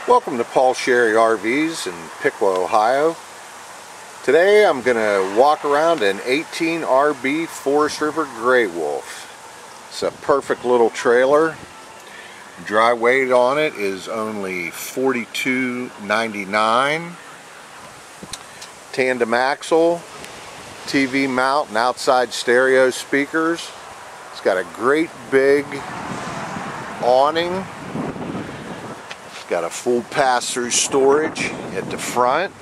Welcome to Paul Sherry RVs in Piqua, Ohio. Today I'm going to walk around an 18 RB Forest River Gray Wolf. It's a perfect little trailer. Dry weight on it is only 42.99. Tandem axle, TV mount and outside stereo speakers. It's got a great big awning. Got a full pass-through storage at the front.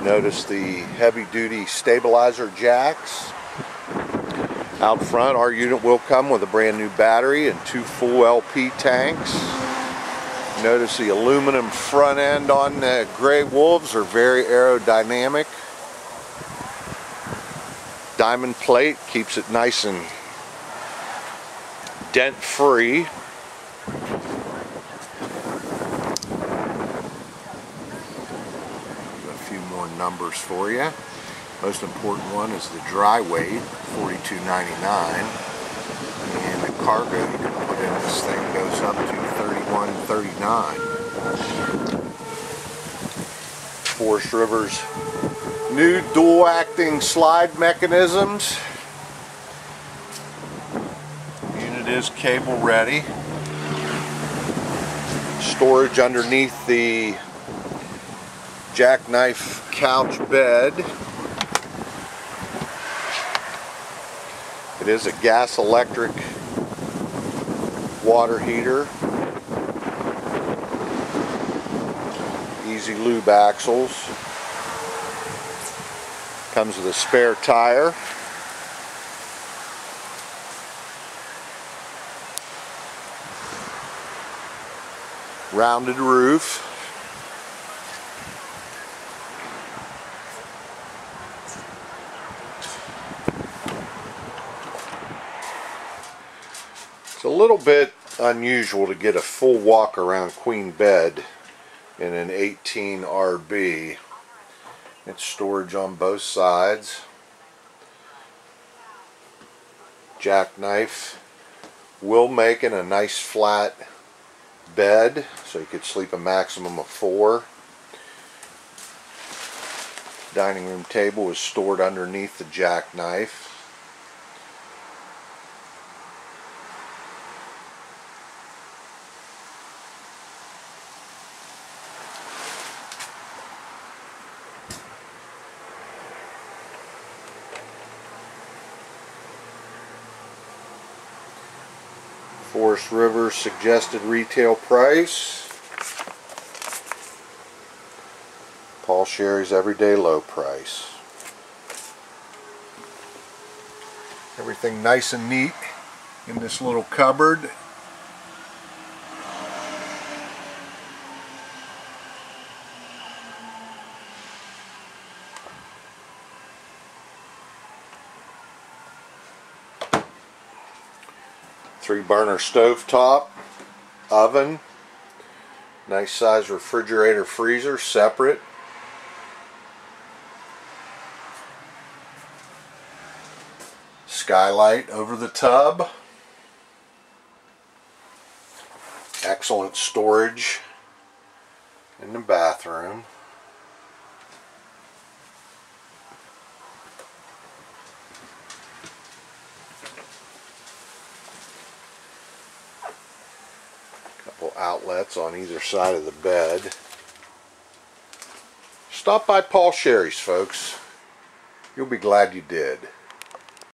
Notice the heavy-duty stabilizer jacks. Out front, our unit will come with a brand new battery and 2 full LP tanks. Notice the aluminum front end on the Gray Wolves are very aerodynamic. Diamond plate keeps it nice and dent-free. Numbers for you. Most important one is the dry weight, $42.99, and the cargo you can put in this thing goes up to $31.39. Forest River's new dual acting slide mechanisms. Unit is cable ready. Storage underneath the jackknife couch bed. It is a gas electric water heater. Easy lube axles. Comes with a spare tire. Rounded roof. It's a little bit unusual to get a full walk around queen bed in an 18 RB. It's storage on both sides. Jackknife will make it a nice flat bed, so you could sleep a maximum of 4. Dining room table is stored underneath the jackknife. Forest River suggested retail price. Paul Sherry's everyday low price. Everything nice and neat in this little cupboard. Three-burner stovetop, oven, nice size refrigerator freezer separate. Skylight over the tub. Excellent storage in the bathroom. Outlets on either side of the bed. Stop by Paul Sherry's, folks. You'll be glad you did.